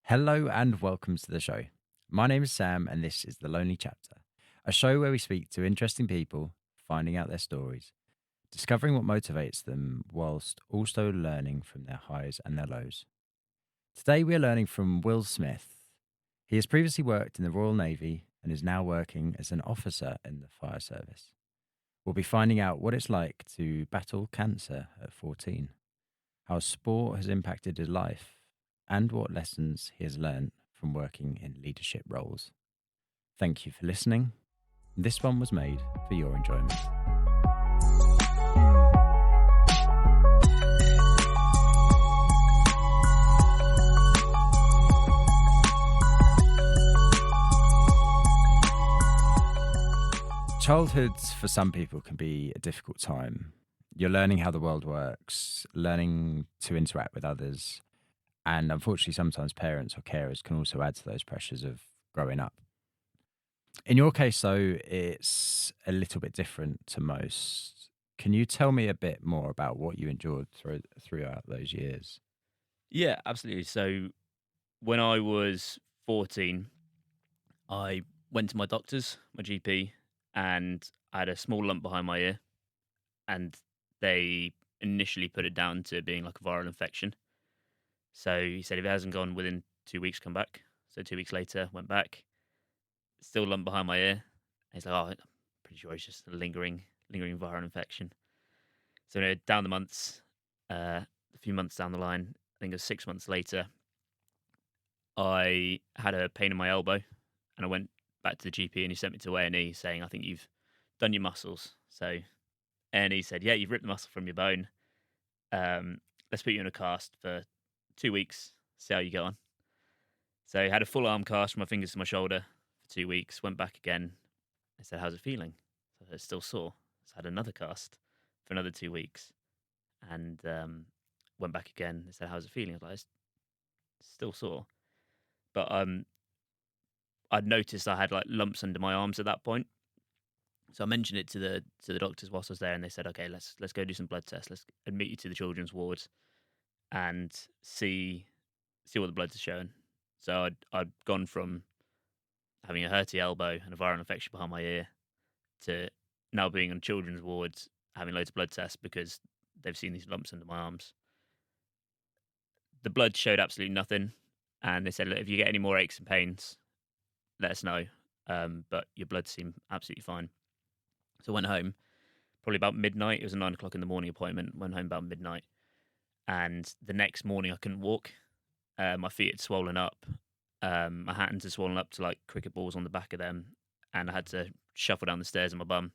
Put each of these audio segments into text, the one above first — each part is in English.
Hello and welcome to the show. My name is Sam, and this is The Lonely Chapter, a show where we speak to interesting people, finding out their stories, discovering what motivates them, whilst also learning from their highs and their lows. Today, we are learning from Will Smith. He has previously worked in the Royal Navy and is now working as an officer in the fire service. We'll be finding out what it's like to battle cancer at 14, how sport has impacted his life, and what lessons he has learned from working in leadership roles. Thank you for listening. This one was made for your enjoyment. Childhood for some people can be a difficult time. You're learning how the world works, learning to interact with others, and unfortunately, sometimes parents or carers can also add to those pressures of growing up. In your case, though, it's a little bit different to most. Can you tell me a bit more about what you endured throughout those years? Yeah, absolutely. So when I was 14, I went to my doctor's, my GP, and I had a small lump behind my ear. And they initially put it down to being like a viral infection. So he said if it hasn't gone within 2 weeks, come back. So 2 weeks later, went back, still lump behind my ear. And he's like, oh, I'm pretty sure it's just a lingering viral infection. So down the months, a few months down the line, I think it was 6 months later, I had a pain in my elbow, and I went back to the GP, and he sent me to A&E saying, I think you've done your muscles. So A&E said, yeah, you've ripped the muscle from your bone. Let's put you in a cast for 2 weeks, see how you go on. So I had a full arm cast from my fingers to my shoulder for 2 weeks, went back again. I said, how's it feeling? So it's still sore. So I had another cast for another 2 weeks, and went back again. They said, how's it feeling? I was like, it's still sore. But I'd noticed I had like lumps under my arms at that point. So I mentioned it to the doctors whilst I was there, and they said, okay, let's go do some blood tests. Let's admit you to the children's ward and see what the bloods are showing. So I'd gone from having a hurty elbow and a viral infection behind my ear to now being on children's wards, having loads of blood tests because they've seen these lumps under my arms. The blood showed absolutely nothing, and they said, look, if you get any more aches and pains, let us know. But your blood seemed absolutely fine. So I went home probably about midnight. It was a 9 o'clock in the morning appointment. Went home about midnight. And the next morning I couldn't walk. My feet had swollen up. My hands had swollen up to like cricket balls on the back of them. And I had to shuffle down the stairs on my bum.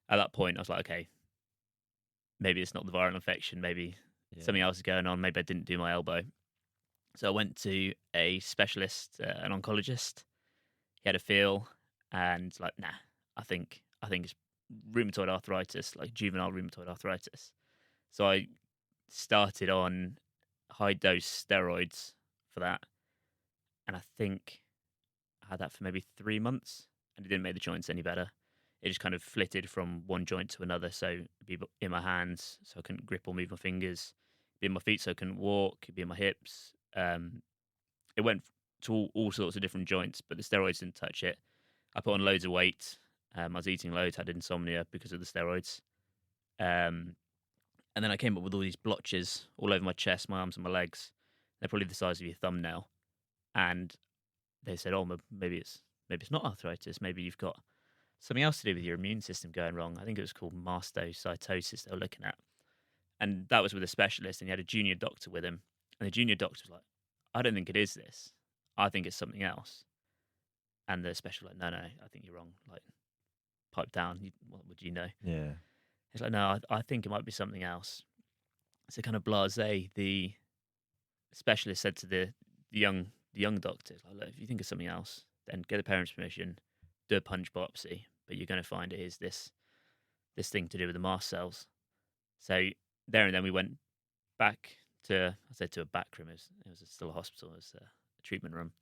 At that point, I was like, okay, maybe it's not the viral infection. Maybe something else is going on. Maybe I didn't do my elbow. So I went to a specialist, an oncologist. He had a feel and like, nah, I think it's rheumatoid arthritis, like juvenile rheumatoid arthritis. So I started on high dose steroids for that, and I think I had that for maybe 3 months, and it didn't make the joints any better. It just kind of flitted from one joint to another. So it'd be in my hands, so I couldn't grip or move my fingers. It'd be in my feet, so I couldn't walk. It'd be in my hips. It went to all sorts of different joints, but the steroids didn't touch it. I put on loads of weight. I was eating loads, had insomnia because of the steroids. And then I came up with all these blotches all over my chest, my arms and my legs. They're probably the size of your thumbnail. And they said, oh, maybe it's not arthritis. Maybe you've got something else to do with your immune system going wrong. I think it was called mastocytosis they were looking at. And that was with a specialist, and he had a junior doctor with him. And the junior doctor was like, I don't think it is this. I think it's something else. And the specialist was like, no, I think you're wrong. Like, pipe down. What would you know? Yeah. He's like, no, I think it might be something else. So kind of blasé, the specialist said to the young doctor, like, look, if you think of something else, then get the parents' permission, do a punch biopsy, but you're going to find it is this thing to do with the mast cells. So there and then we went back to a back room. It was still a hospital. It was a treatment room.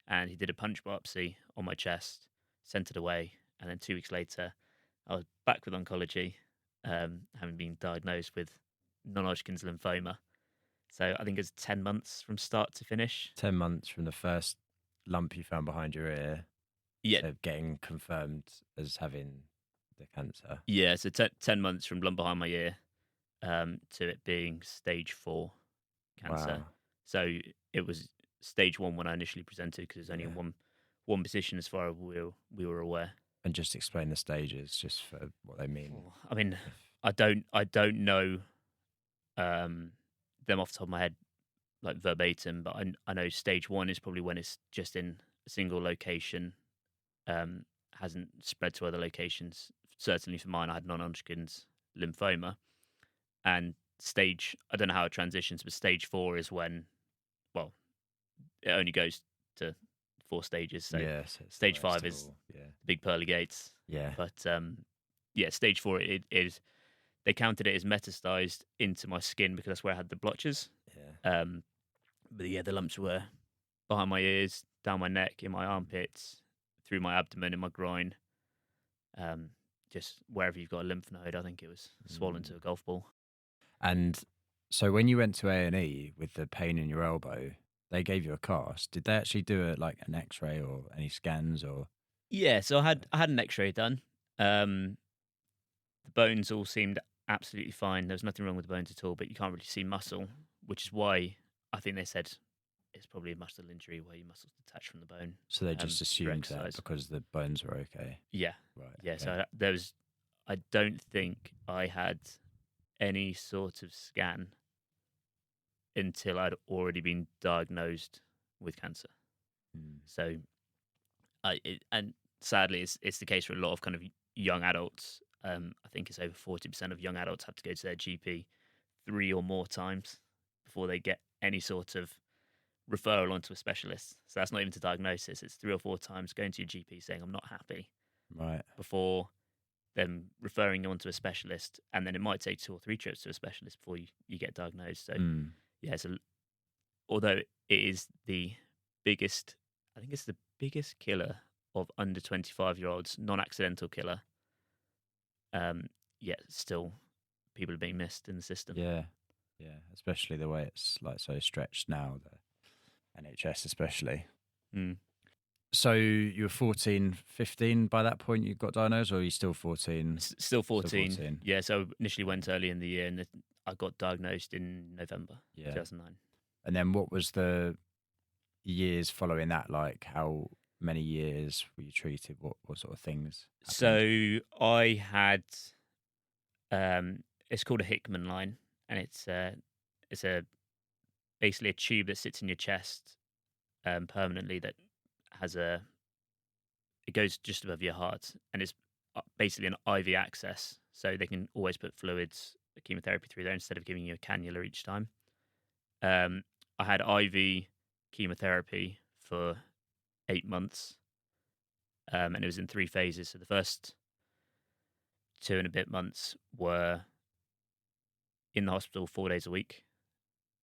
And he did a punch biopsy on my chest, sent it away. And then 2 weeks later, I was back with oncology, having been diagnosed with non-Hodgkin's lymphoma. So I think it's 10 months from start to finish. 10 months from the first lump you found behind your ear Yeah, to getting confirmed as having the cancer. yeah. So 10 months from lump behind my ear to it being stage 4 cancer. Wow. So it was stage 1 when I initially presented because it's only Yeah. in one position as far as we were aware. And just explain the stages just for what they mean. I mean, If, I don't know them off the top of my head like verbatim, but I know stage 1 is probably when it's just in a single location, hasn't spread to other locations. Certainly for mine, I had non-Hodgkin's lymphoma, and I don't know how it transitions, but stage 4 is when, well, it only goes to 4 stages. So yes, it's the stage 5 worst of is all. Yeah. the big pearly gates, Yeah. but yeah, stage 4 it is. They counted it as metastasized into my skin because that's where I had the blotches. Yeah. But yeah, the lumps were behind my ears, down my neck, in my armpits, through my abdomen, in my groin. Just wherever you've got a lymph node, I think it was swollen to a golf ball. And so when you went to A&E with the pain in your elbow, they gave you a cast. Did they actually do it like an X-ray or any scans or? Yeah, so I had an X-ray done. The bones all seemed absolutely fine. There was nothing wrong with the bones at all, but you can't really see muscle, which is why I think they said it's probably a muscle injury where your muscles detach from the bone. So they just through assumed that exercise. because the bones were okay. Yeah, Right. yeah. Okay. So there was. I don't think I had any sort of scan until I'd already been diagnosed with cancer. So, and sadly, it's the case for a lot of kind of young adults. I think it's over 40% of young adults have to go to their GP 3 or more times before they get any sort of referral onto a specialist. So that's not even to diagnosis; it's 3 or 4 times going to your GP saying I'm not happy Right. before them referring you onto a specialist, and then it might take 2 or 3 trips to a specialist before you get diagnosed. So yeah, so although it is the biggest, I think it's the biggest killer of under 25-year-olds, non-accidental killer. Yet still, people are being missed in the system. Yeah. Yeah. Especially the way it's like so stretched now, the NHS especially. Mm. So you were 14, 15 by that point you got diagnosed, or are you still 14? Still 14. 14. Yeah, so initially went early in the year, and I got diagnosed in November 2009. And then what was the years following that like? How many years were you treated? What sort of things happened? So I had, it's called a Hickman line, and it's basically a tube that sits in your chest permanently that has it goes just above your heart, and it's basically an IV access, so they can always put fluids, chemotherapy through there instead of giving you a cannula each time. I had IV chemotherapy for 8 months, and it was in 3 phases. So the first 2 and a bit months were in the hospital 4 days a week.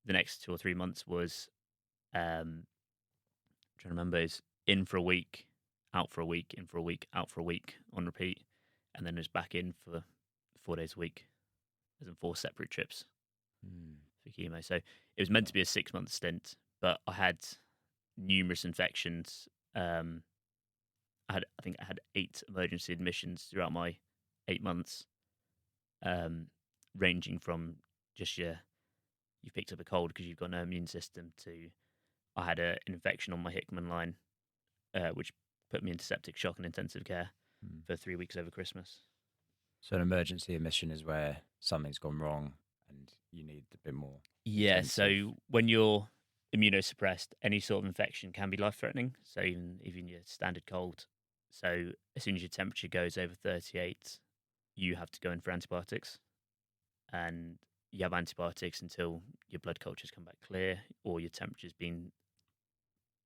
The next 2 or 3 months was, trying to remember, is in for a week, out for a week, in for a week, out for a week on repeat, and then it was back in for 4 days a week, as in 4 separate trips for chemo. So it was meant to be a 6-month stint, but I had numerous infections. I think I had 8 emergency admissions throughout my 8 months, ranging from just you've picked up a cold because you've got no immune system to I had an infection on my Hickman line, which put me into septic shock and intensive care for 3 weeks over Christmas. So an emergency admission is where something's gone wrong and you need a bit more. Yeah, intensive. so when you're immunosuppressed, any sort of infection can be life-threatening. So even your standard cold. So as soon as your temperature goes over 38, you have to go in for antibiotics, and you have antibiotics until your blood cultures come back clear or your temperature's been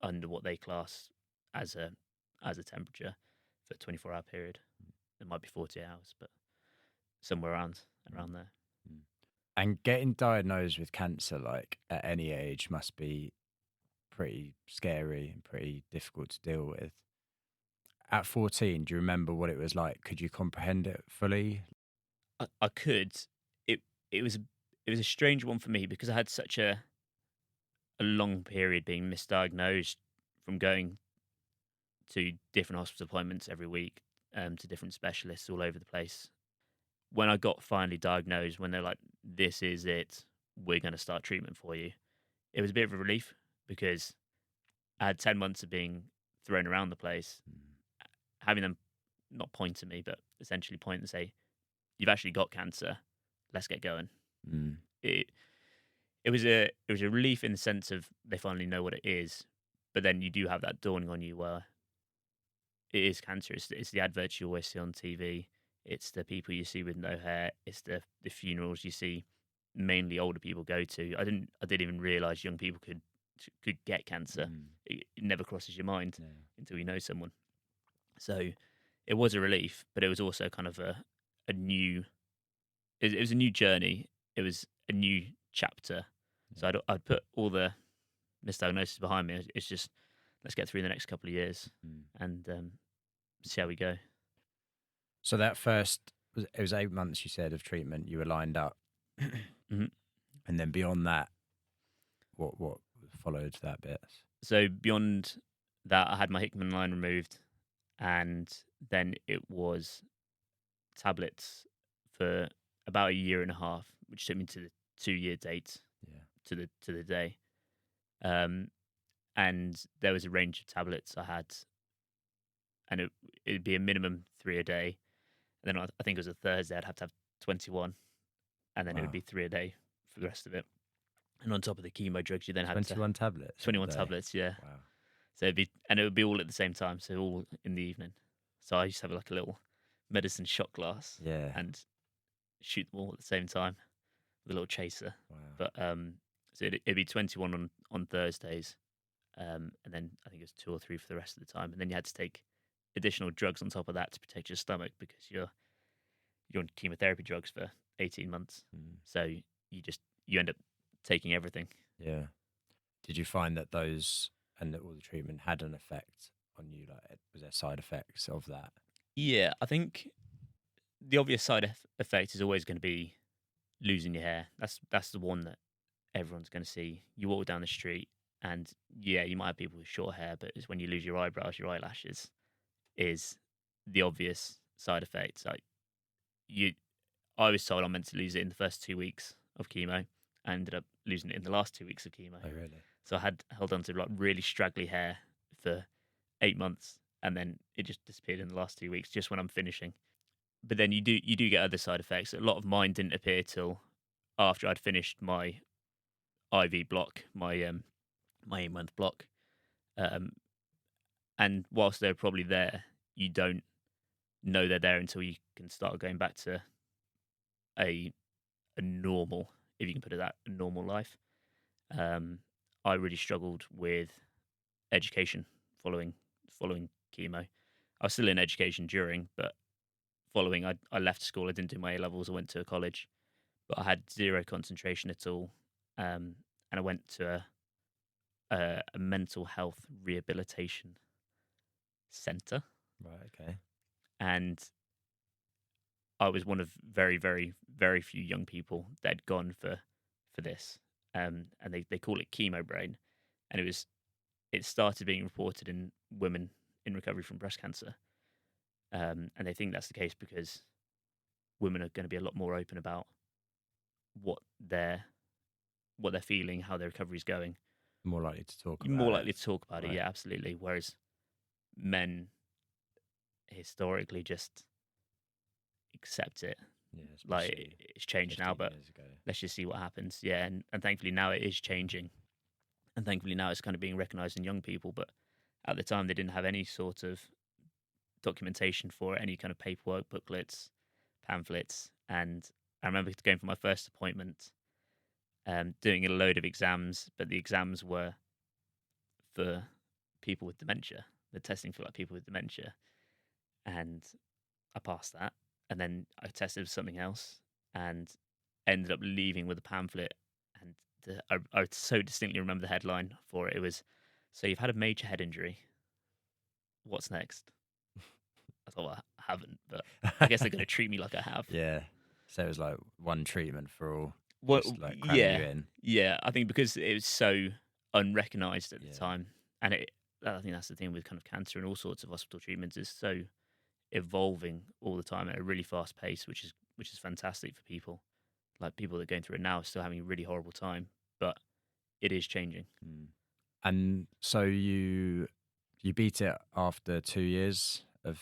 under what they class as a temperature for a 24-hour period. It might be 40 hours, but somewhere around there. And getting diagnosed with cancer, like at any age, must be pretty scary and pretty difficult to deal with. At 14, do you remember what it was like? Could you comprehend it fully? I could. It was a strange one for me because I had such a a long period being misdiagnosed from going to different hospital appointments every week, to different specialists all over the place. When I got finally diagnosed, when they're like, "This is it, we're going to start treatment for you," it was a bit of a relief because I had 10 months of being thrown around the place, having them not point at me, but essentially point and say, "You've actually got cancer. Let's get going." Mm. It it was a relief in the sense of they finally know what it is, but then you do have that dawning on you where it is cancer. It's the adverts you always see on TV. It's the people you see with no hair. It's the funerals you see mainly older people go to. I didn't even realize young people could get cancer. Mm. It never crosses your mind Yeah. until you know someone. So it was a relief, but it was also kind of a new. It was a new journey. It was a new chapter. So I'd put all the misdiagnosis behind me. It's just let's get through the next couple of years Mm. and see how we go. So that first, it was 8 months, you said, of treatment. You were lined up. Mhm. And then beyond that, what followed that bit? So beyond that, I had my Hickman line removed, and then it was tablets for about a year and a half, which took me to the 2 year date Yeah. to the day. And there was a range of tablets I had, and it'd be a minimum 3 a day. And then I think it was a Thursday, I'd have to have 21, and then it would Wow. be 3 a day for the rest of it. And on top of the chemo drugs, you then had 21 tablets. a 21 day. tablets, yeah. Wow. So it would be all at the same time, so all in the evening. So I used to have like a little medicine shot glass Yeah. and shoot them all at the same time with a little chaser. Wow. But so it'd be 21 on Thursdays, and then I think it was 2 or 3 for the rest of the time, and then you had to take additional drugs on top of that to protect your stomach because you're on chemotherapy drugs for 18 months. Mm. So you end up taking everything. Yeah. Did you find that those and that all the treatment had an effect on you? Like, was there side effects of that? Yeah, I think the obvious side effect is always going to be losing your hair. That's the one that everyone's going to see. You walk down the street, and yeah, you might have people with short hair, but it's when you lose your eyebrows, your eyelashes, is the obvious side effect. Like I was told I'm meant to lose it in the first 2 weeks of chemo. I ended up losing it in the last 2 weeks of chemo. Oh, really? So I had held on to like really straggly hair for 8 months, and then it just disappeared in the last 2 weeks, just when I'm finishing. But then you do get other side effects. A lot of mine didn't appear till after I'd finished my IV block, my 8 month block. And whilst they're probably there, you don't know they're there until you can start going back to a normal, if you can put it that, a normal life. I really struggled with education following chemo. I was still in education during, but following, I left school. I didn't do my A levels. I went to a college, but I had zero concentration at all. And I went to a mental health rehabilitation center, Right. Okay. and I was one of very, very, very few young people that had gone for this. And they call it chemo brain, and it started being reported in women in recovery from breast cancer. And they think that's the case because women are going to be a lot more open about what they're feeling, how their recovery is going. More likely to talk You're about more it. likely to talk about it, Right. yeah, absolutely. Whereas men historically just accept it. Yeah. Like especially it's changed now, 15 but years ago. let's just see what happens. Yeah, and thankfully now it is changing, and thankfully now it's kind of being recognised in young people. But at the time, they didn't have any sort of documentation for it, any kind of paperwork, booklets, pamphlets. And I remember going for my first appointment, doing a load of exams, but the exams were for people with dementia. They're testing for like people with dementia, and I passed that. And then I tested for something else, and ended up leaving with a pamphlet. And I so distinctly remember the headline for it. It was, "So you've had a major head injury. What's next?" I thought, well, I haven't, but I guess they're going to treat me like I have. Yeah. So it was like one treatment for all. Well, Just like cram you yeah, in. yeah. I think because it was so unrecognised at the Yeah. time. And I think that's the thing with kind of cancer and all sorts of hospital treatments is so evolving all the time at a really fast pace, which is fantastic for people. Like people that are going through it now are still having a really horrible time, but it is changing. Mm. And so you beat it after 2 years of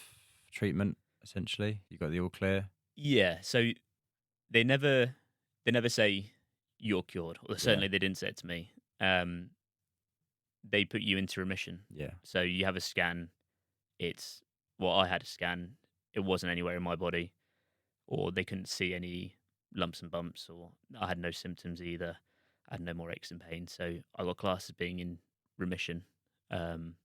treatment. Essentially, you got the all clear. Yeah. So they never they never say you're cured, or Yeah. certainly they didn't say it to me. They put you into remission. Yeah. So you have a scan. It's well, I had a scan. It wasn't anywhere in my body, or they couldn't see any lumps and bumps, or I had no symptoms either. I had no more aches and pains, so I got classed as being in remission. And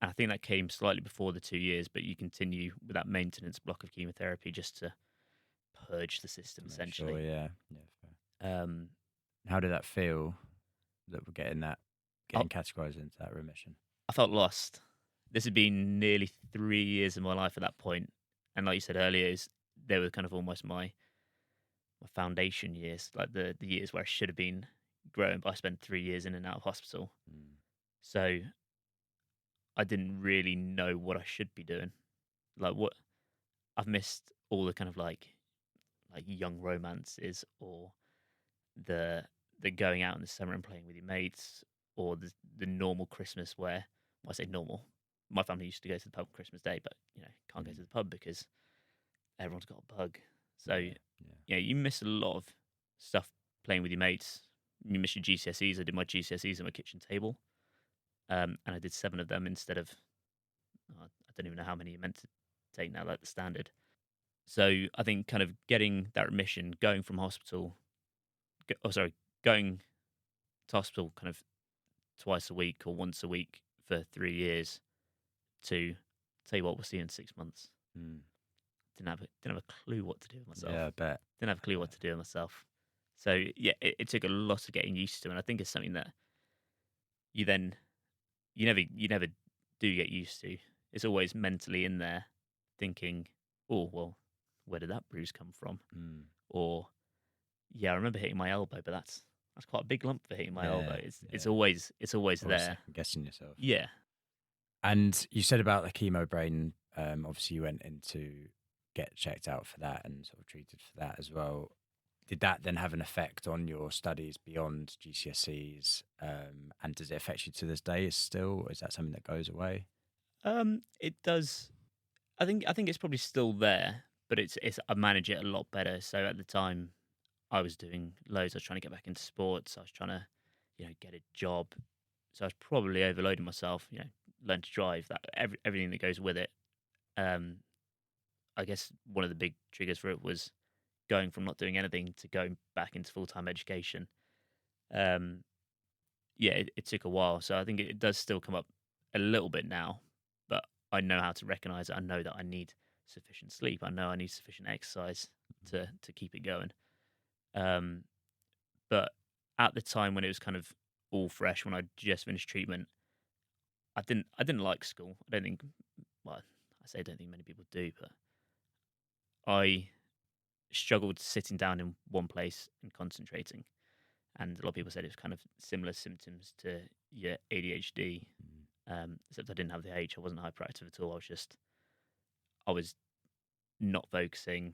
I think that came slightly before the 2 years, but you continue with that maintenance block of chemotherapy just to purge the system, To make sure. essentially. Yeah. Fair. Um, How did that feel? That we're getting I, categorized into that remission. I felt lost. This had been nearly 3 years of my life at that point, and like you said earlier, they were kind of almost my foundation years, like the years where I should have been growing, but I spent 3 years in and out of hospital. Mm. So I didn't really know what I should be doing. Like what I've missed all the kind of like young romances, or the going out in the summer and playing with your mates, or the normal Christmas where well, I say normal. My family used to go to the pub Christmas Day, but can't go to the pub because everyone's got a bug. So you miss a lot of stuff playing with your mates. You miss your GCSEs. I did my GCSEs at my kitchen table, and I did 7 of them instead of I don't even know how many you meant to take now, like the standard. So I think kind of getting that remission, going from hospital, going to hospital kind of twice a week or once a week for 3 years, to tell you what, we'll see you in 6 months. Mm. Didn't have a clue what to do with myself. Yeah, I bet. Didn't have a clue what to do with myself. So yeah, it took a lot of getting used to, and I think it's something that you never do get used to. It's always mentally in there, thinking, "Oh well, where did that bruise come from?" Mm. Or, "Yeah, I remember hitting my elbow, but that's quite a big lump for hitting my elbow." It's Yeah. always Always there. second guessing yourself. Yeah. And you said about the chemo brain. Obviously, you went in to get checked out for that and sort of treated for that as well. Did that then have an effect on your studies beyond GCSEs? And does it affect you to this day still? Or is that something that goes away? It does. I think it's probably still there, but it's I manage it a lot better. So at the time, I was doing loads. I was trying to get back into sports. I was trying to, get a job. So I was probably overloading myself. Learn to drive. That everything that goes with it. I guess one of the big triggers for it was going from not doing anything to going back into full-time education. It took a while. So I think it does still come up a little bit now, but I know how to recognize it. I know that I need sufficient sleep. I know I need sufficient exercise to keep it going. But at the time when it was kind of all fresh, when I just finished treatment, I didn't like school. I don't think, well, I say I don't think many people do, but I struggled sitting down in one place and concentrating. And a lot of people said it was kind of similar symptoms to your ADHD, except I didn't have the H. I wasn't hyperactive at all. I was not focusing.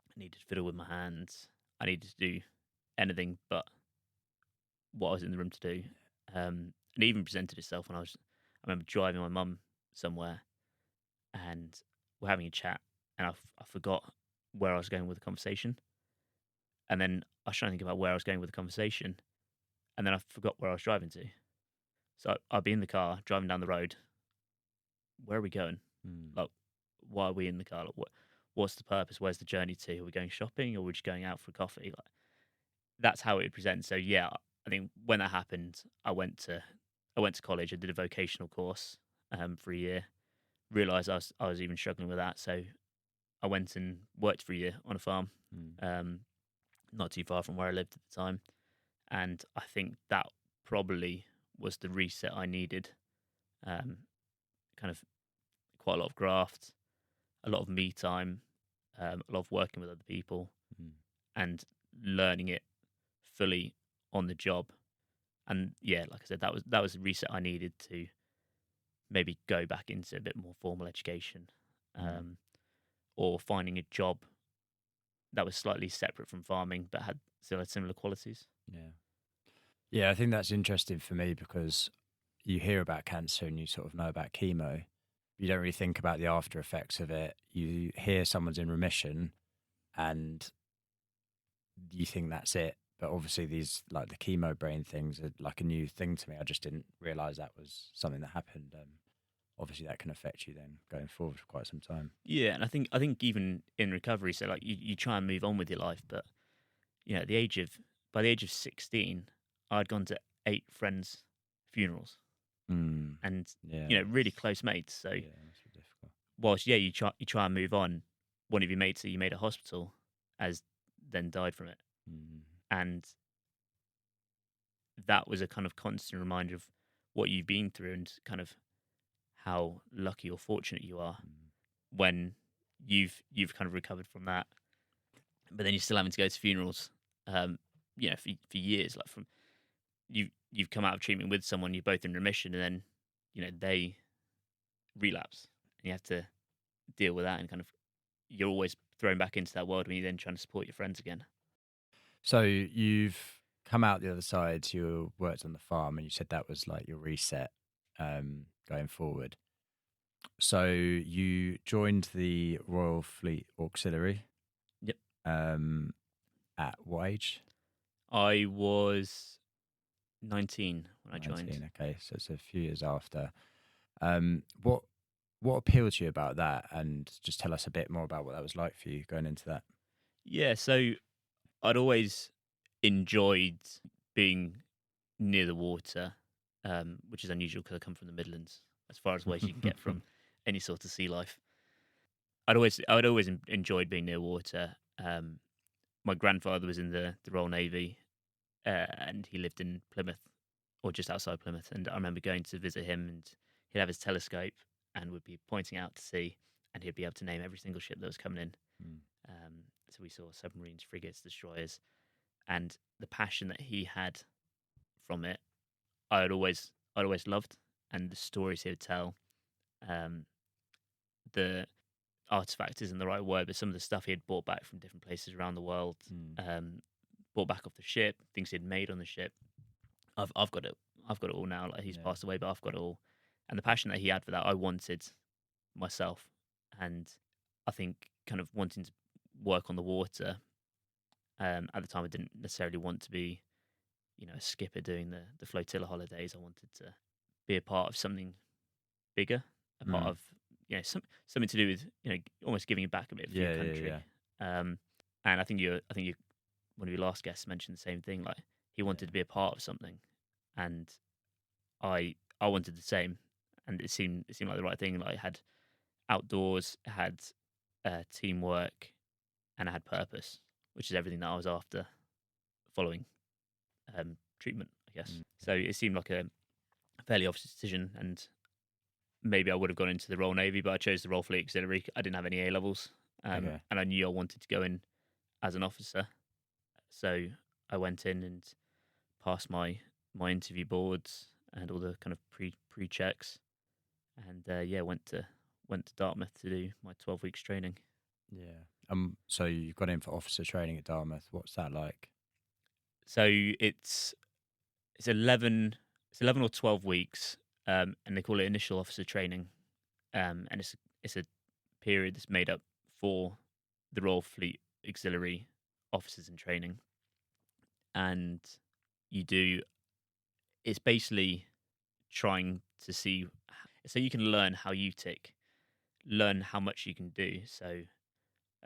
I needed to fiddle with my hands. I needed to do anything but what I was in the room to do. And it even presented itself when I remember driving my mum somewhere, and we're having a chat, and I forgot where I was going with the conversation. And then I was trying to think about where I was going with the conversation, and then I forgot where I was driving to. So I'd be in the car driving down the road. Where are we going? Like, why are we in the car? Like, what's the purpose? Where's the journey to? Are we going shopping, or are we just going out for a coffee? Like, that's how it would present. So yeah, I think when that happened, I went to college. I did a vocational course for a year. Realised I was even struggling with that, so I went and worked for a year on a farm, not too far from where I lived at the time. And I think that probably was the reset I needed. Kind of quite a lot of graft, a lot of me time, a lot of working with other people, and learning it fully on the job. And yeah, like I said, that was the reset I needed to maybe go back into a bit more formal education, Mm. um, or finding a job that was slightly separate from farming but had still had similar qualities. Yeah. Yeah, I think that's interesting for me because you hear about cancer and you sort of know about chemo. You don't really think about the after effects of it. You hear someone's in remission and you think that's it. But obviously, these like the chemo brain things are like a new thing to me. I just didn't realize that was something that happened. Obviously, that can affect you then going forward for quite some time. Yeah, and I think even in recovery, so like you try and move on with your life, but at the age of by the age of 16, I'd gone to 8 friends' funerals, Mm. and Yeah, really close mates. So yeah, that's really difficult. whilst you try and move on, one of your mates that you made at hospital has then died from it, Mm. and that was a kind of constant reminder of what you've been through and kind of how lucky or fortunate you are Mm. when you've kind of recovered from that. But then you're still having to go to funerals, for years. Like from you've come out of treatment with someone, you're both in remission, and then they relapse, and you have to deal with that, and kind of you're always thrown back into that world when you're then trying to support your friends again. So you've come out the other side. You worked on the farm, and you said that was like your reset going forward. So you joined the Royal Fleet Auxiliary Yep, um, at what age? I was 19 when I joined. 19. Okay, so it's a few years after. What appealed to you about that? And just tell us a bit more about what that was like for you going into that. Yeah, so I'd always enjoyed being near the water, which is unusual because I come from the Midlands, as far as away as you can get from any sort of sea life. I'd always enjoyed being near water. My grandfather was in the Royal Navy, and he lived in Plymouth, or just outside Plymouth. And I remember going to visit him, and he'd have his telescope and would be pointing out to sea, and he'd be able to name every single ship that was coming in. Mm. So we saw submarines, frigates, destroyers, and the passion that he had from it, I'd always loved, and the stories he would tell. Um, the artifact isn't the right word, but some of the stuff he had brought back from different places around the world, Mm. brought back off the ship, things he'd made on the ship. I've got it. I've got it all now. Like he's Yeah. passed away, but I've got it all. And the passion that he had for that, I wanted myself. And I think kind of wanting to work on the water. At the time, I didn't necessarily want to be, a skipper doing the flotilla holidays. I wanted to be a part of something bigger, a part Mm. of something to do with almost giving back a bit for your Yeah, yeah, country. yeah, And I think you one of your last guests mentioned the same thing. Like he wanted yeah. to be a part of something, and I wanted the same. And it seemed like the right thing. Like I had outdoors, I had teamwork, and I had purpose, which is everything that I was after following treatment, I guess. Mm. So it seemed like a fairly obvious decision, and maybe I would have gone into the Royal Navy, but I chose the Royal Fleet Auxiliary. I didn't have any A levels, Okay. and I knew I wanted to go in as an officer. So I went in and passed my interview boards and all the kind of pre checks, and went to Dartmouth to do my 12 weeks training. Yeah. So you got in for officer training at Dartmouth. What's that like? So it's 11 or 12 weeks, and they call it initial officer training, and it's a period that's made up for the Royal Fleet Auxiliary officers in training, and you do it's basically trying to see so you can learn how you tick, learn how much you can do. So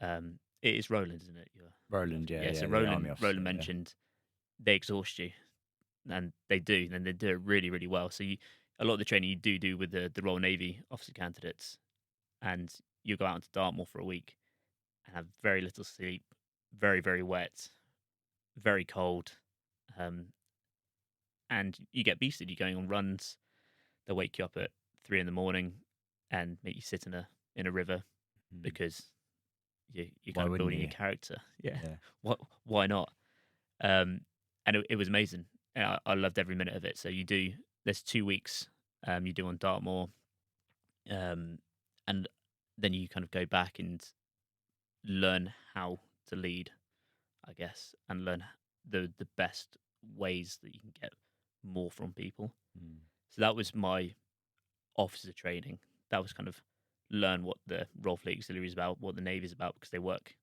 it is Roland, isn't it? You're Roland, asking? yeah, Yeah. yeah, So the army Roland officer, yeah. mentioned they exhaust you, and they do, and they do it really, really well. So a lot of the training you do with the Royal Navy officer candidates, and you go out into Dartmoor for a week and have very little sleep, very, very wet, very cold, um, and you get beasted. You're going on runs. They'll wake you up at 3 in the morning and make you sit in a river Mm. because you're Why kind of wouldn't building you? your character. Yeah, Yeah. why not? Um, and it was amazing. I loved every minute of it. So there's 2 weeks you do on Dartmoor, um, and then you kind of go back and learn how to lead, I guess, and learn the best ways that you can get more from people. Mm. So that was my officer training. That was kind of learn what the Royal Fleet Auxiliary is about, what the Navy is about, because they work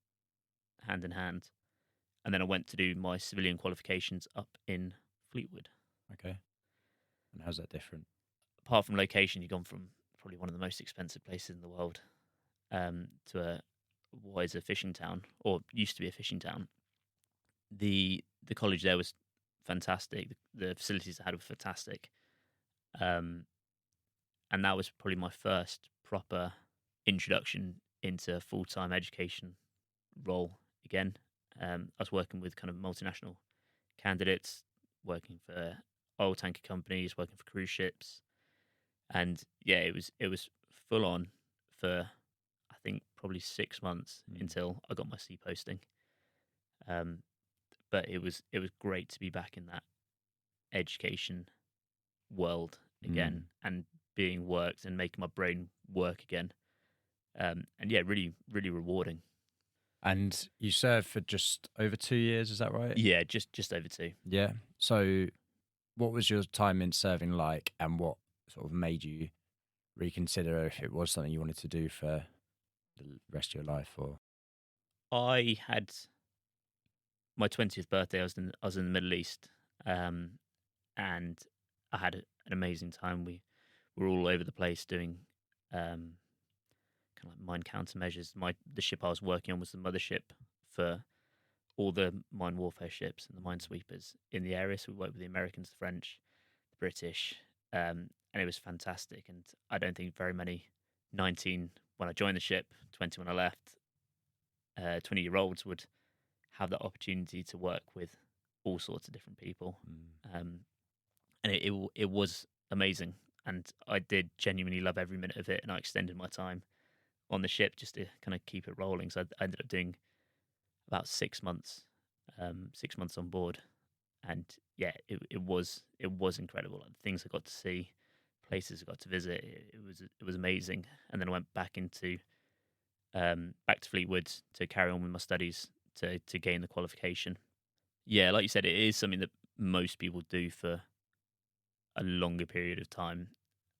hand in hand. And then I went to do my civilian qualifications up in Fleetwood. Okay. And how's that different? Apart from location, you've gone from probably one of the most expensive places in the world to what is a fishing town, or used to be a fishing town. The college there was fantastic. The facilities I had were fantastic, um, and that was probably my first proper introduction into full time education role again. I was working with kind of multinational candidates, working for oil tanker companies, working for cruise ships, and yeah, it was full on for I think probably 6 months until I got my sea posting. Um, but it was great to be back in that education world again and being worked and making my brain work again. And yeah, really, really rewarding. And you served for just over 2 years, is that right? Yeah, just over two. Yeah. So, what was your time in serving like, and what sort of made you reconsider if it was something you wanted to do for the rest of your life? Or I had my 20th birthday. I was in the Middle East, and I had an amazing time. We were all over the place doing kind of like mine countermeasures. The ship I was working on was the mothership for all the mine warfare ships and the minesweepers in the area. So we worked with the Americans, the French, the British, and it was fantastic. And I don't think very many 19 when I joined the ship, 20 when I left, 20-year-olds would have that opportunity to work with all sorts of different people. And it was amazing. And I did genuinely love every minute of it. And I extended my time on the ship just to kind of keep it rolling. So I ended up doing about 6 months, 6 months on board, and yeah, it was incredible. Like, the things I got to see, places I got to visit, it was amazing. And then I went back to Fleetwood to carry on with my studies to gain the qualification. Yeah, like you said, it is something that most people do for a longer period of time.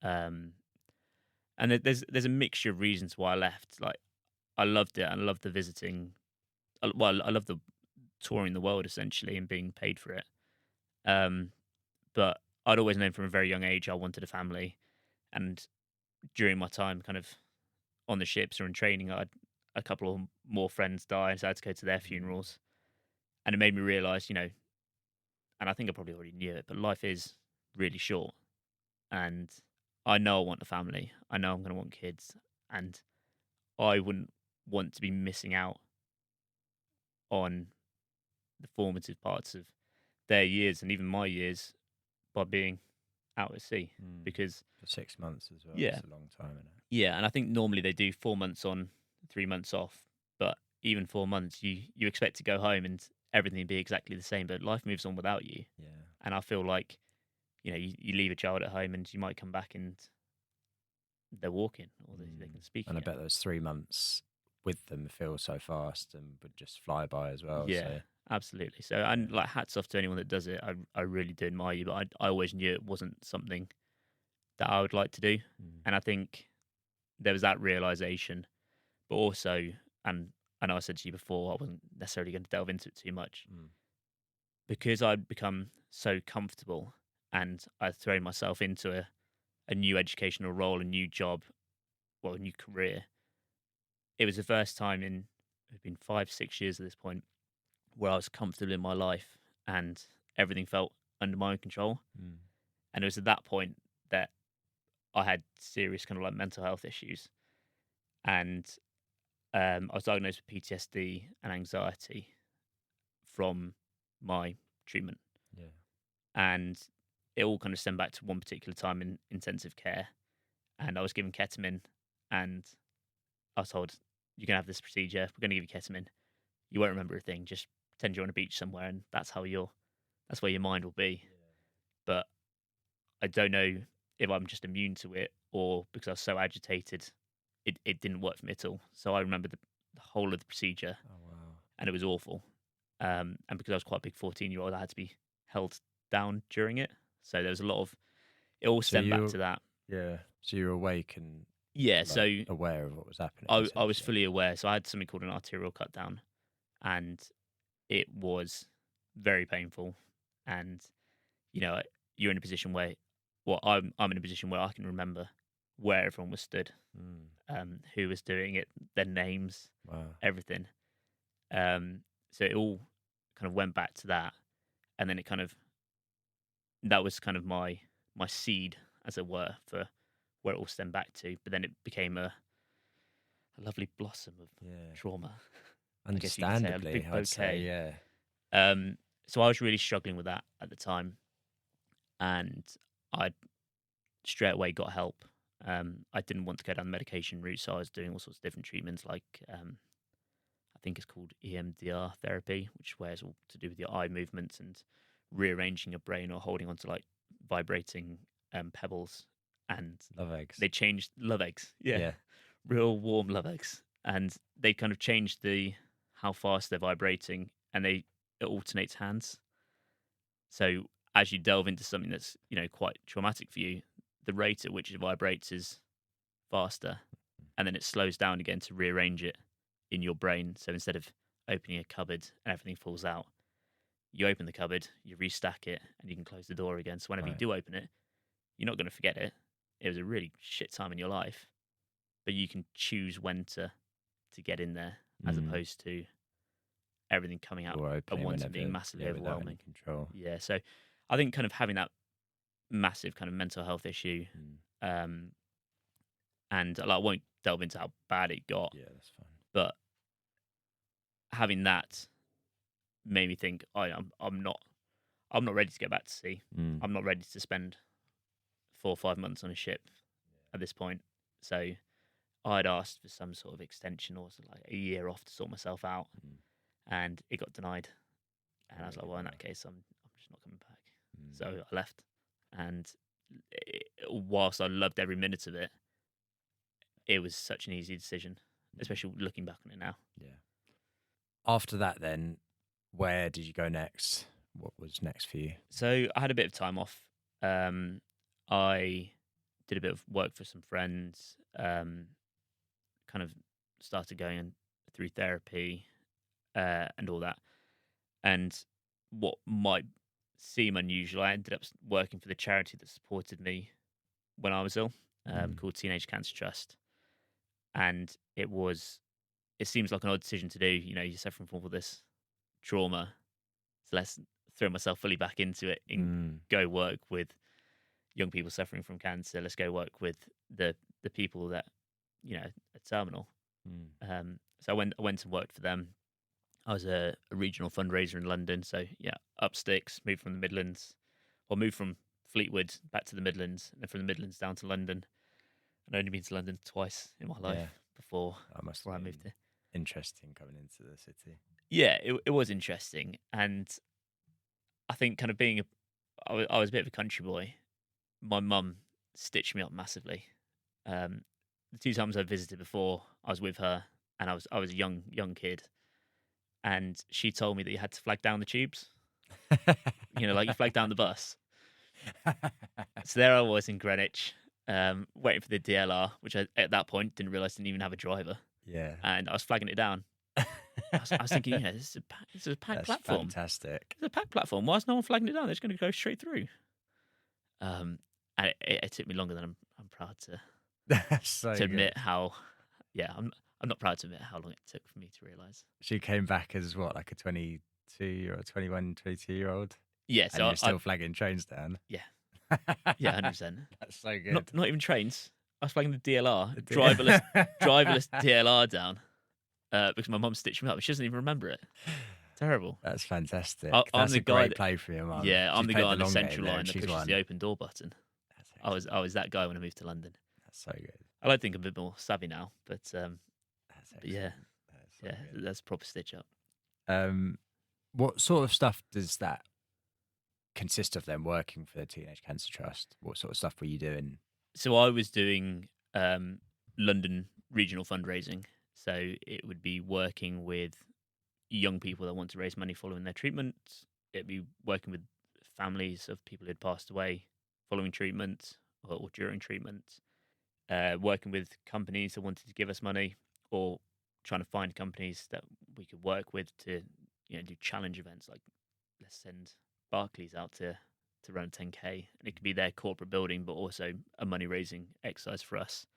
Um, and there's a mixture of reasons why I left. Like, I loved it. I loved the visiting. Well, I love the touring the world essentially and being paid for it. Um, but I'd always known from a very young age I wanted a family, and during my time kind of on the ships or in training, I had a couple of more friends die, so I had to go to their funerals, and it made me realise, and I think I probably already knew it, but life is really short, and I know I want a family. I know I'm going to want kids, and I wouldn't want to be missing out on the formative parts of their years and even my years by being out at sea. Because for 6 months as well, yeah, it's a long time, isn't it? yeah, and I think normally they do 4 months on, 3 months off, but even 4 months, you expect to go home and everything be exactly the same, but life moves on without you. Yeah. And I feel like you leave a child at home and you might come back and they're walking or they can speak And I again. bet those 3 months with them feel so fast and would just fly by as well. Yeah, So absolutely. So, and like, hats off to anyone that does it. I really do admire you, but I always knew it wasn't something that I would like to do. And I think there was that realization, but also, and I know I said to you before, I wasn't necessarily going to delve into it too much because I'd become so comfortable and I'd thrown myself into a new educational role, a new job, well, a new career. It was the first time it's been 5, 6 years at this point where I was comfortable in my life and everything felt under my own control. And it was at that point that I had serious kind of like mental health issues. And I was diagnosed with PTSD and anxiety from my treatment. yeah. And it all kind of stemmed back to one particular time in intensive care. And I was given ketamine, and I was told, "You're going to have this procedure. We're going to give you ketamine. You won't remember a thing. Just pretend you're on a beach somewhere, and that's where your mind will be." but I don't know if I'm just immune to it or because I was so agitated, it didn't work for me at all. So I remember the whole of the procedure, Oh wow. and it was awful. And because I was quite a big 14-year-old, I had to be held down during it. So there was a lot of it all So stemmed back to that. yeah. So you're awake and Yeah, like so aware of what was happening. I was essentially. fully aware. So I had something called an arterial cut down, and it was very painful. And you know, you're in a position where, well, I'm in a position where I can remember where everyone was stood, Mm. who was doing it, their names, Wow. everything. So it all kind of went back to that, and then it kind of that was kind of my seed, as it were, for where it all stemmed back to. But then it became a lovely blossom of Yeah. trauma. I guess you could say a Understandably, big I'd say, bouquet. yeah. So I was really struggling with that at the time, and I straight away got help. I didn't want to go down the medication route, so I was doing all sorts of different treatments, like I think it's called EMDR therapy, which wears all to do with your eye movements and rearranging your brain or holding onto like vibrating pebbles. And Love eggs. they changed love eggs, Yeah. real warm love eggs, and they kind of changed the how fast they're vibrating, and it alternates hands. So as you delve into something that's quite traumatic for you, the rate at which it vibrates is faster, and then it slows down again to rearrange it in your brain. So instead of opening a cupboard and everything falls out, you open the cupboard, you restack it, and you can close the door again. So whenever you Right. do open it, you're not going to forget it. It was a really shit time in your life, but you can choose when to get in there, as Mm. opposed to everything coming out Or at opening once and being whenever, massively yeah, without any overwhelming. control. Yeah, so I think kind of having that massive kind of mental health issue, Mm. and like, I won't delve into how bad it got, Yeah, that's fine. but having that made me think, I'm not ready to go back to sea. Mm. I'm not ready to spend 4 or 5 months on a ship at this point. So I'd asked for some sort of extension or like a year off to sort myself out, Mm. and it got denied. And I was like, Really? well, in Wow. that case, I'm just not coming back. Mm. So I left, and whilst I loved every minute of it, it was such an easy decision, especially looking back on it now. Yeah. After that, then, where did you go next? What was next for you? So I had a bit of time off. I did a bit of work for some friends. Kind of started going through therapy and all that. And what might seem unusual, I ended up working for the charity that supported me when I was ill, called Teenage Cancer Trust. And it seems like an odd decision to do. You're suffering from all this trauma, so let's throw myself fully back into it and go work with young people suffering from cancer. Let's go work with the people that are terminal. So I went and worked for them. I was a regional fundraiser in London. So yeah, up sticks, moved from the Midlands, or moved from Fleetwood back to the Midlands, and then from the Midlands down to London. I'd only been to London twice in my life before I moved here. Interesting coming into the city. Yeah, it was interesting, and I think kind of I was a bit of a country boy. My mum stitched me up massively. The 2 times I visited before, I was with her, and I was a young kid, and she told me that you had to flag down the tubes. Like you flag down the bus. So there I was in Greenwich, waiting for the DLR, which I at that point didn't realise didn't even have a driver. Yeah. And I was flagging it down. I was thinking, this is a packed platform. Fantastic. It's a packed platform. Why is no one flagging it down? They're just going to go straight through. And it took me longer than I'm proud to That's so to admit how. Yeah, I'm not proud to admit how long it took for me to realise. She came back as what, like a 22 or 21, 22-year-old? Yeah, And you're still flagging trains down? Yeah. Yeah, 100%. That's so good. Not even trains. I was flagging the DLR, driverless DLR down, because my mum stitched me up. She doesn't even remember it. Terrible. That's fantastic. I'm That's the a guy great play for your mum. Yeah, I'm She's the played guy on the long central game there line and that she's pushes won. the open door button. That's I was that guy when I moved to London. That's so good. I like to think I'm a bit more savvy now, but That's yeah, That's so good. that's proper stitch up. What sort of stuff does that consist of them working for the Teenage Cancer Trust? What sort of stuff were you doing? So I was doing London regional fundraising. So it would be working with young people that want to raise money following their treatment. It'd be working with families of people who'd passed away following treatment or during treatment. Working with companies that wanted to give us money, or trying to find companies that we could work with to, do challenge events like, let's send Barclays out to run a 10K, and it could be their corporate building, but also a money raising exercise for us,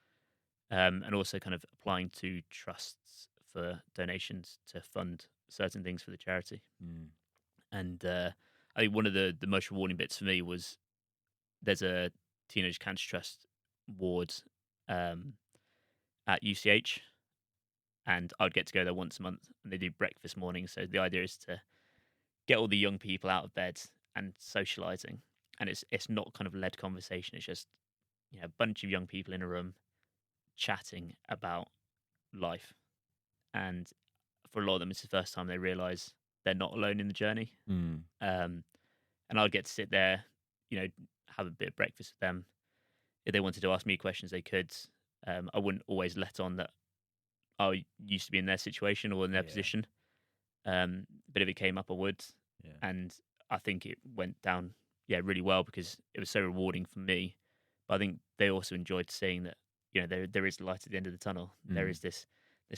and also kind of applying to trusts for donations to fund certain things for the charity. Mm. And I think one of the most rewarding bits for me was there's a Teenage Cancer Trust ward at UCH, and I'd get to go there once a month, and they do breakfast mornings. So the idea is to get all the young people out of bed and socializing, and it's not kind of led conversation. It's just a bunch of young people in a room chatting about life, and for a lot of them, it's the first time they realize they're not alone in the journey. Mm. And I'd get to sit there, have a bit of breakfast with them. If they wanted to ask me questions, they could. I wouldn't always let on that I used to be in their situation or in their Yeah. position. But if it came up, I would. Yeah. And I think it went down, really well, because it was so rewarding for me. But I think they also enjoyed seeing that, there is light at the end of the tunnel. There is this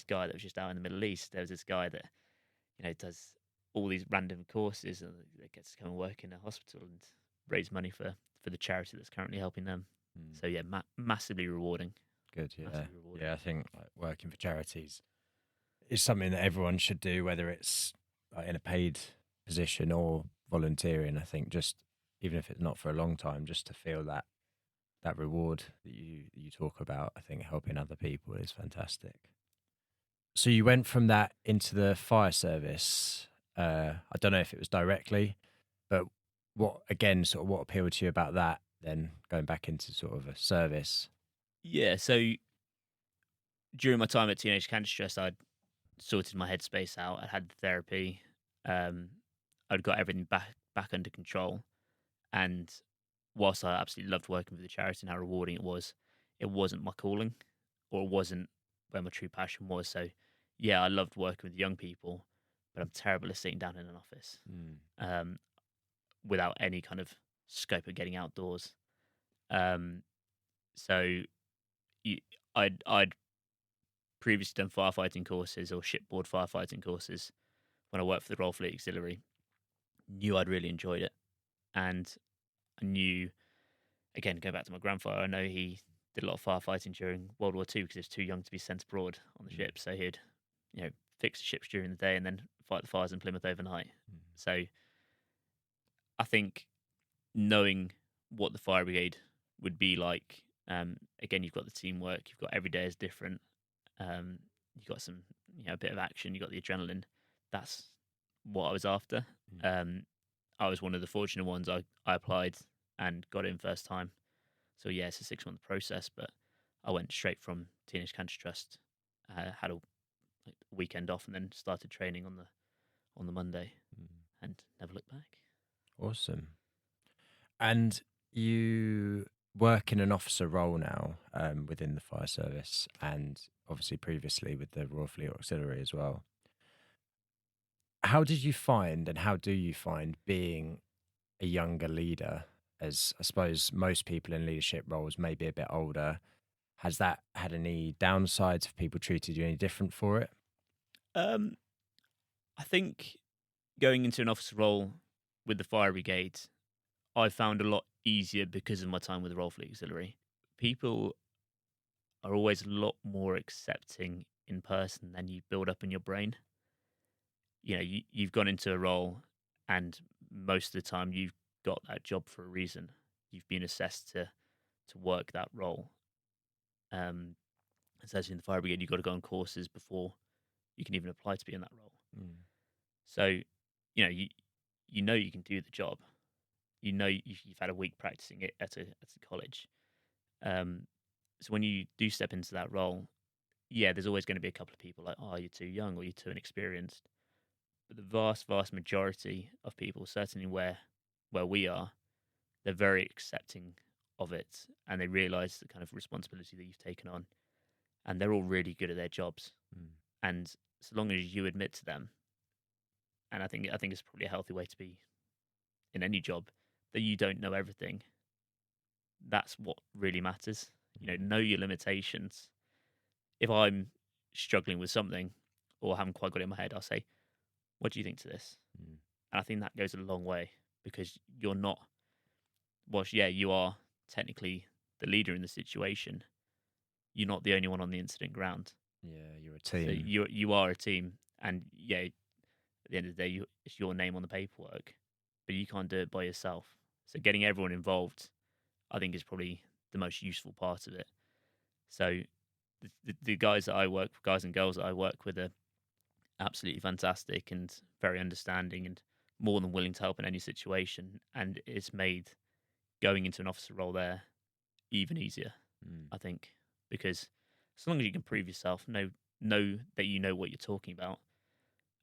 guy that was just out in the Middle East. There was this guy that, does all these random courses and that gets to come and work in a hospital and raise money for the charity that's currently helping them. So massively rewarding. Good, yeah. Massively rewarding. Yeah, I think working for charities is something that everyone should do, whether it's in a paid position or volunteering. I think just even if it's not for a long time, just to feel that reward that you talk about, I think helping other people is fantastic. So you went from that into the fire service. I don't know if it was directly, but what appealed to you about that? Then going back into sort of a service. Yeah, so during my time at Teenage Cancer Trust, I'd sorted my headspace out. I'd had the therapy. I'd got everything back under control. And whilst I absolutely loved working for the charity and how rewarding it wasn't my calling, or it wasn't where my true passion was. So, I loved working with young people, but I'm terrible at sitting down in an office without any kind of scope of getting outdoors. So I'd previously done firefighting courses or shipboard firefighting courses when I worked for the Royal Fleet Auxiliary. Knew I'd really enjoyed it, and I knew, again, going back to my grandfather, I know he did a lot of firefighting during World War II because he was too young to be sent abroad on the ship. So he'd, fix the ships during the day and then fight the fires in Plymouth overnight. So I think knowing what the fire brigade would be like, again, you've got the teamwork, you've got every day is different. You've got some, a bit of action, you've got the adrenaline. That's what I was after. I was one of the fortunate ones. I applied and got in first time. So it's a 6-month process, but I went straight from Teenage Cancer Trust, had a weekend off, and then started training on the Monday, and never looked back. Awesome. And you work in an officer role now within the fire service, and obviously previously with the Royal Fleet Auxiliary as well. How did you find, and how do you find, being a younger leader? As I suppose most people in leadership roles may be a bit older. Has that had any downsides? Have people treated you any different for it? I think going into an officer role with the fire brigade, I found a lot easier because of my time with the Royal Fleet Auxiliary. People are always a lot more accepting in person than you build up in your brain. You've gone into a role, and most of the time you've got that job for a reason. You've been assessed to work that role. As in the fire brigade, you've got to go on courses before you can even apply to be in that role. So, you can do the job. You've had a week practicing it at a college. So when you do step into that role, there's always going to be a couple of people like, oh, you're too young or you're too inexperienced. But the vast, vast majority of people, certainly where where we are, they're very accepting of it, and they realise the kind of responsibility that you've taken on, and they're all really good at their jobs. Mm. And so long as you admit to them, and I think it's probably a healthy way to be in any job, that you don't know everything. That's what really matters. Know your limitations. If I'm struggling with something or haven't quite got it in my head, I'll say, "What do you think to this?" Mm. And I think that goes a long way, because you're not. Well, yeah, you are technically the leader in the situation. You're not the only one on the incident ground. Yeah, you're a So team. you are a team, and yeah, at the end of the day, it's your name on the paperwork, but you can't do it by yourself. So getting everyone involved, I think, is probably the most useful part of it. So the guys that I work, guys and girls that I work with, are absolutely fantastic and very understanding and more than willing to help in any situation. And it's made going into an officer role there even easier, Mm. I think, because as long as you can prove yourself, know that you know what you're talking about,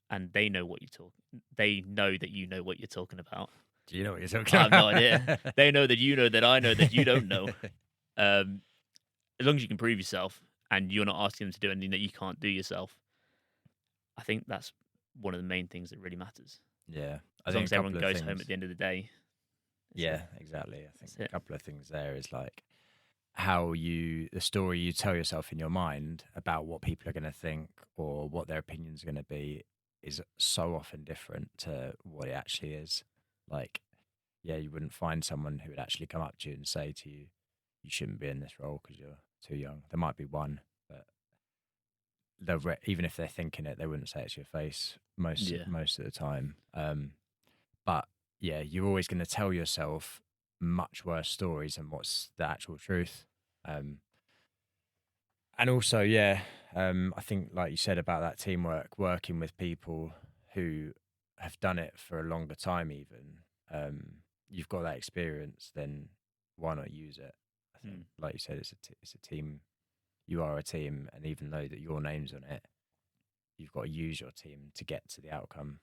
and they know what you talk. They know that you know what you're talking about. Do you know what you're talking I have no about? idea. They know that you know that I know that you don't know. Um, as long as you can prove yourself and you're not asking them to do anything that you can't do yourself, I think that's one of the main things that really matters. Yeah, I As long think as a everyone couple of goes home things. at the end of the day. Yeah, exactly. I think That's a it. couple of things there is like the story you tell yourself in your mind about what people are going to think or what their opinions are going to be is so often different to what it actually is. Like, yeah, you wouldn't find someone who would actually come up to you and say to you, you shouldn't be in this role because you're too young. There might be one, but even if they're thinking it, they wouldn't say it to your face Yeah. most of the time. But yeah, you're always going to tell yourself much worse stories than what's the actual truth. And also, yeah, I think, like you said about that teamwork, working with people who have done it for a longer time, even you've got that experience, then why not use it? I think, Mm. like you said, it's a team. You are a team, and even though that your name's on it, you've got to use your team to get to the outcome.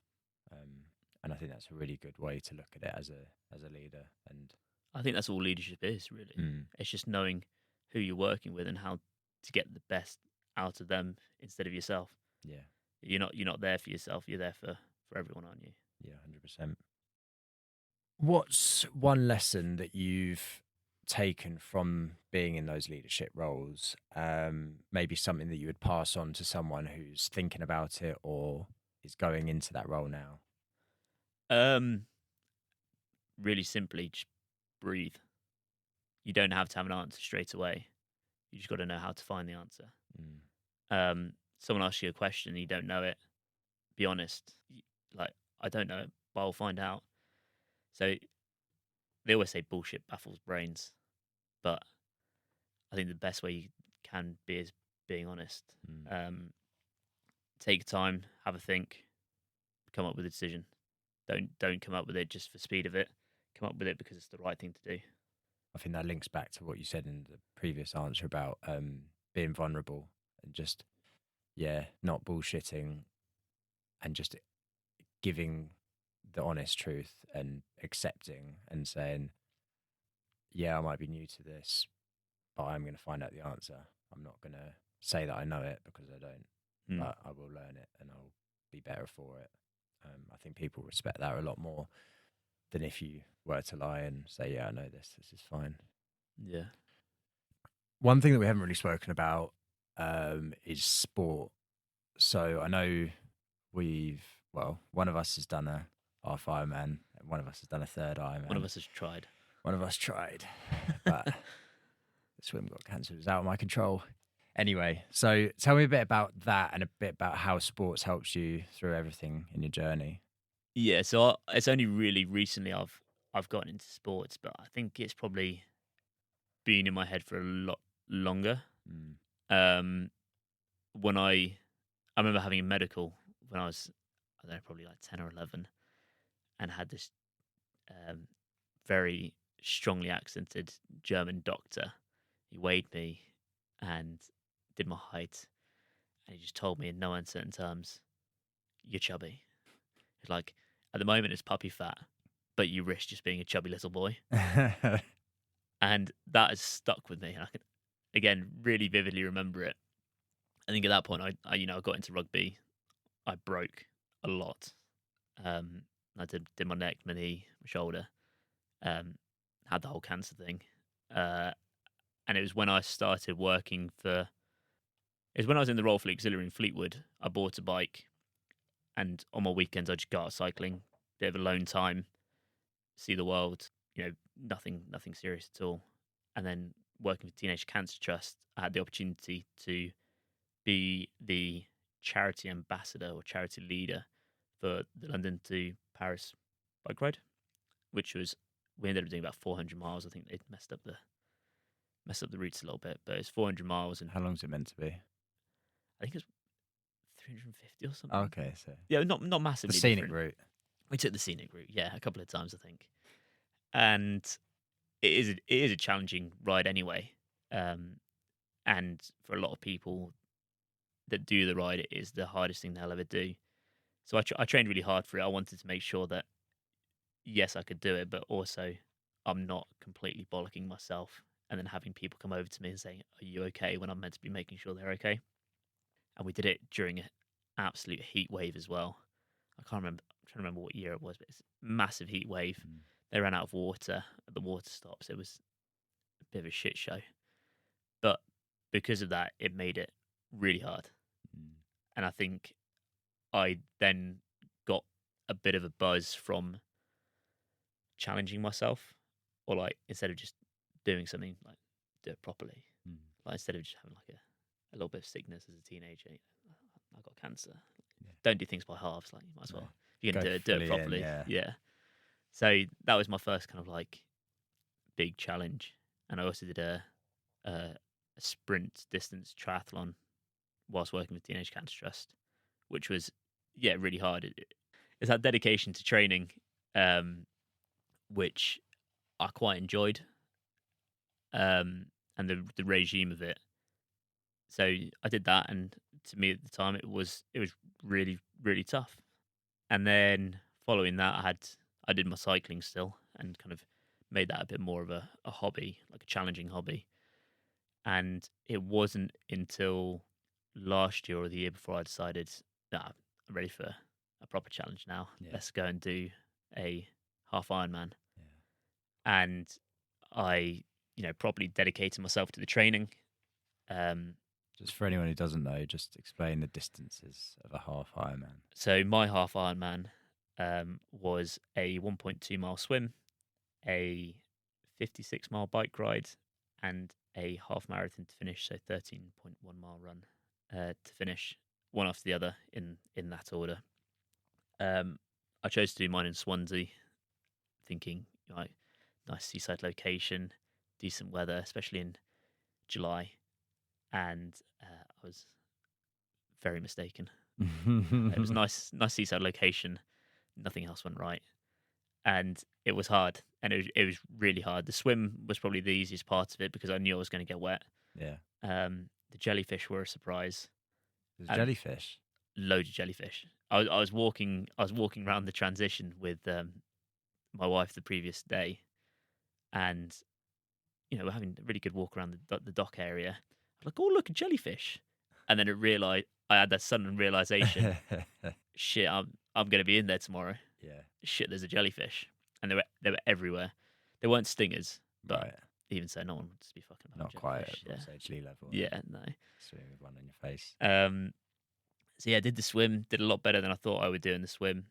And I think that's a really good way to look at it as a leader. And I think that's all leadership is, really. mm, It's just knowing who you're working with and how to get the best out of them instead of yourself. yeah, You're not there for yourself. You're there for everyone, aren't you? yeah, 100%. What's one lesson that you've taken from being in those leadership roles? Maybe something that you would pass on to someone who's thinking about it or is going into that role now. Um, really simply, just breathe. You don't have to have an answer straight away. You just got to know how to find the answer. Mm, Someone asks you a question and you don't know it. Be honest. Like, I don't know it, but I'll find out. So they always say bullshit baffles brains, but I think the best way you can be is being honest. mm. Take time, have a think, come up with a decision. Don't come up with it just for speed of it. Come up with it because it's the right thing to do. I think that links back to what you said in the previous answer about being vulnerable and just, yeah, not bullshitting and just giving the honest truth and accepting and saying, yeah, I might be new to this, but I'm going to find out the answer. I'm not going to say that I know it because I don't, Mm. but I will learn it and I'll be better for it. I think people respect that a lot more than if you were to lie and say, yeah, I know this is fine. Yeah. One thing that we haven't really spoken about is sport. So I know one of us has done a half Ironman and one of us has done a third Ironman. One of us has tried. One of us tried, but the swim got cancelled. It was out of my control. Anyway, so tell me a bit about that and a bit about how sports helps you through everything in your journey. Yeah, so it's only really recently I've gotten into sports, but I think it's probably been in my head for a lot longer. Mm. Um, when I remember having a medical when I was, I don't know, probably like 10 or 11, and had this um, very strongly accented German doctor. He weighed me and did my height, and he just told me in no uncertain terms, "You're chubby." It's like, at the moment it's puppy fat, but you risk just being a chubby little boy. And that has stuck with me. And I can, again, really vividly remember it. I think at that point, I got into rugby. I broke a lot. I did my neck, my knee, my shoulder. Had the whole cancer thing. And it was when I started working for. It was when I was in the Royal Fleet Auxiliary in Fleetwood. I bought a bike, and on my weekends I just go out cycling, bit of alone time, see the world. Nothing serious at all. And then working for Teenage Cancer Trust, I had the opportunity to be the charity ambassador or charity leader for the London to Paris bike ride, which was, we ended up doing about 400 miles. I think they messed up the routes a little bit, but it's 400 miles. And How long's it meant to be? I think it's 350 or something. Okay, so Yeah, not massively the scenic different. route. We took the scenic route, yeah, a couple of times, I think. And it is a challenging ride anyway. And for a lot of people that do the ride, it is the hardest thing they'll ever do. So I trained really hard for it. I wanted to make sure that, yes, I could do it, but also I'm not completely bollocking myself and then having people come over to me and saying, "Are you okay?" when I'm meant to be making sure they're okay. And we did it during an absolute heat wave as well. I can't remember. I'm trying to remember what year it was, but it's a massive heat wave. They ran out of water at the water stops. It was a bit of a shit show. But because of that, it made it really hard. And I think I then got a bit of a buzz from challenging myself, or like, instead of just doing something, like, do it properly. Like, instead of just having like a little bit of sickness as a teenager, I got cancer. Yeah. Don't do things by halves. Like, you might as well. If you're Go gonna do it fully in, properly. yeah. So that was my first kind of like big challenge, and I also did a sprint distance triathlon whilst working with Teenage Cancer Trust, which was really hard. It's that dedication to training, which I quite enjoyed, and the regime of it. So I did that, and to me at the time it was really, really tough. And then following that, I did my cycling still, and kind of made that a bit more of a hobby, like a challenging hobby. And it wasn't until last year or the year before I decided, nah, I'm ready for a proper challenge now. Yeah. Let's go and do a half Ironman. Yeah. And I, properly dedicated myself to the training. Just for anyone who doesn't know, just explain the distances of a half Ironman. So my half Ironman was a 1.2 mile swim, a 56 mile bike ride, and a half marathon to finish. So 13.1 mile run to finish, one after the other in that order. I chose to do mine in Swansea, thinking, nice seaside location, decent weather, especially in July. And I was very mistaken. It was nice seaside location. Nothing else went right, and it was hard. And it was really hard. The swim was probably the easiest part of it because I knew I was going to get wet. Yeah. The jellyfish were a surprise. There's jellyfish. Loads of jellyfish. I was walking around the transition with my wife the previous day, and we're having a really good walk around the dock area. I'm like, oh, look, a jellyfish. And then I had that sudden realization, shit, I'm going to be in there tomorrow. Yeah. Shit, there's a jellyfish. And they were everywhere. They weren't stingers, but Right. even so, no one would just be fucking about Not quite jellyfish. at Ross Edgley level. Yeah, no. Swimming with one in your face. So yeah, I did the swim, did a lot better than I thought I would do in the swim.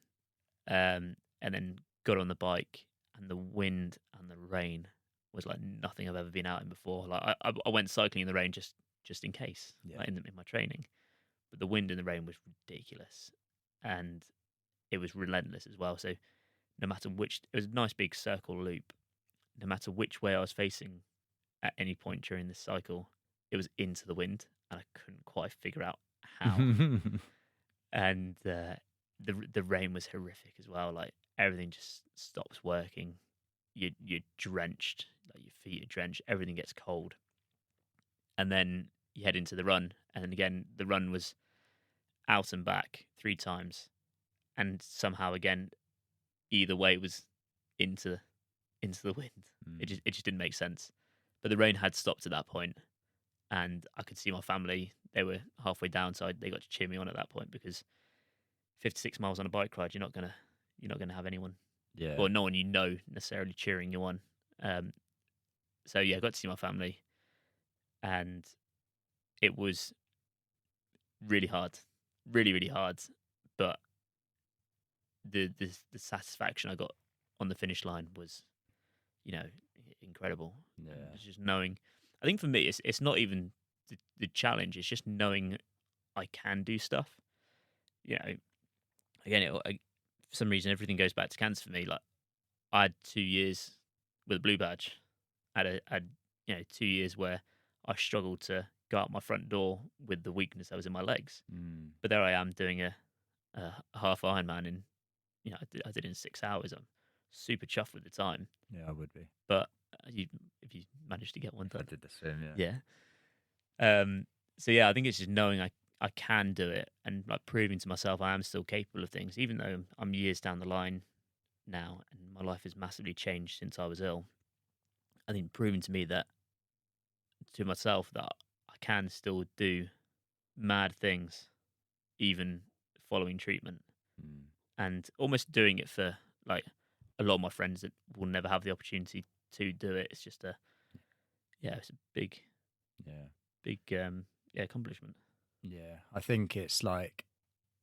And then got on the bike, and the wind and the rain was like nothing I've ever been out in before. Like I went cycling in the rain just in case, like in my training. But the wind and the rain was ridiculous, and it was relentless as well. So no matter which, it was a nice big circle loop. No matter which way I was facing at any point during this cycle, it was into the wind, and I couldn't quite figure out how. And the rain was horrific as well. Like, everything just stops working. You're drenched, like your feet are drenched. Everything gets cold, and then you head into the run. And then again, the run was out and back 3 times, and somehow again, either way was into the wind. Mm. It just didn't make sense. But the rain had stopped at that point, and I could see my family. They were halfway down, so they got to cheer me on at that point, because 56 miles on a bike ride, you're not gonna have anyone, Yeah. or no one you know necessarily cheering you on. So yeah, I got to see my family, and it was really hard, really really hard. But the satisfaction I got on the finish line was, incredible. Yeah. And it's just knowing. I think for me, it's not even the challenge. It's just knowing I can do stuff. Again, for some reason, everything goes back to cancer for me. Like, I had 2 years with a blue badge. I had 2 years where I struggled to go out my front door with the weakness that was in my legs. Mm. But there I am doing a half Ironman in, I did it in 6 hours. I'm super chuffed with the time. Yeah, I would be. But if you managed to get one I done, did the swim. Yeah. yeah. So yeah, I think it's just knowing I can do it, and like proving to myself I am still capable of things, even though I'm years down the line now, and my life has massively changed since I was ill. I think proving to myself that I can still do mad things, even following treatment, Mm. and almost doing it for like a lot of my friends that will never have the opportunity to do it. It's just it's a big, Yeah. big, accomplishment. Yeah. I think it's like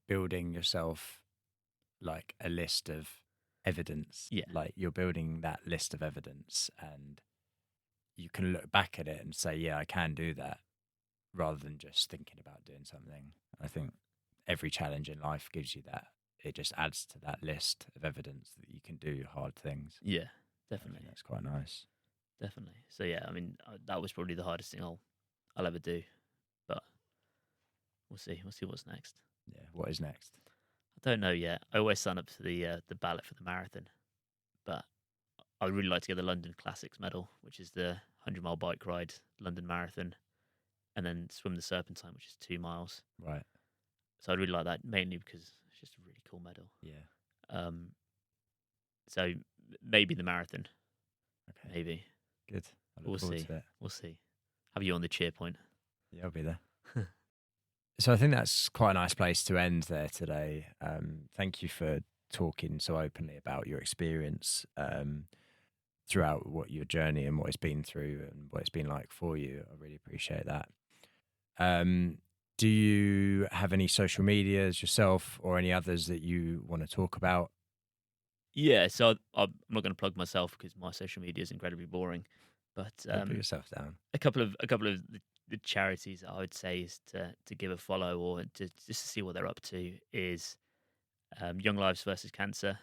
building yourself like a list of evidence. Yeah. Like you're building that list of evidence, and you can look back at it and say, yeah, I can do that, rather than just thinking about doing something. I think every challenge in life gives you that. It just adds to that list of evidence that you can do hard things. Yeah, I definitely. think that's quite nice. Definitely. So yeah, I mean, that was probably the hardest thing I'll ever do, but we'll see. We'll see what's next. Yeah. What is next? I don't know yet. I always sign up for the ballot for the marathon, but I would really like to get the London Classics medal, which is the 100-mile bike ride London Marathon, and then swim the Serpentine, which is 2 miles. Right. So I'd really like that, mainly because it's just a really cool medal. Yeah. So maybe the marathon. Okay. Maybe. Good. I look We'll forward see. to it. We'll see. Have you on the cheer point? Yeah, I'll be there. So I think that's quite a nice place to end there today. Thank you for talking so openly about your experience throughout what your journey and what it's been through and what it's been like for you. I really appreciate that. Do you have any social medias yourself or any others that you want to talk about? Yeah, so I'm not going to plug myself because my social media is incredibly boring. But Don't put yourself down. a couple of the charities I would say is to give a follow, or just to see what they're up to, is Young Lives versus Cancer,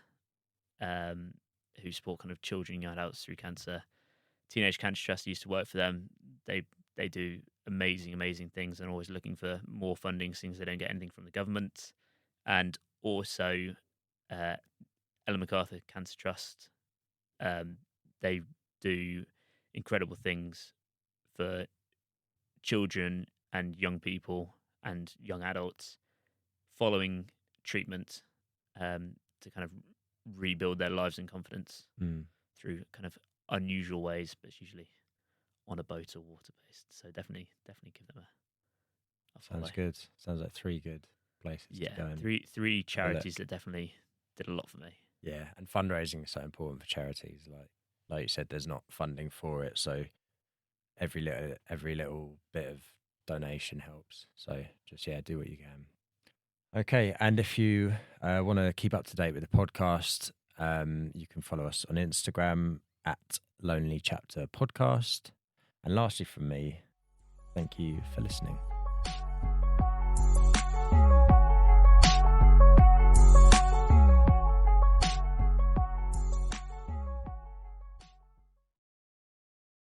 who support kind of children and young adults through cancer. Teenage Cancer Trust used to work for them. They do amazing things, and always looking for more funding since they don't get anything from the government. And also Ellen MacArthur Cancer Trust, they do incredible things for children and young people and young adults following treatment, to kind of rebuild their lives and confidence through kind of unusual ways, but it's usually on a boat or water based. So definitely give them a follow. Sounds good. Sounds like 3 good places to go. Yeah, three charities that definitely did a lot for me. Yeah, and fundraising is so important for charities. Like you said, there's not funding for it, so every little bit of donation helps. So just do what you can. Okay, and if you want to keep up to date with the podcast, you can follow us on Instagram at Lonely Chapter Podcast. And lastly, from me, thank you for listening.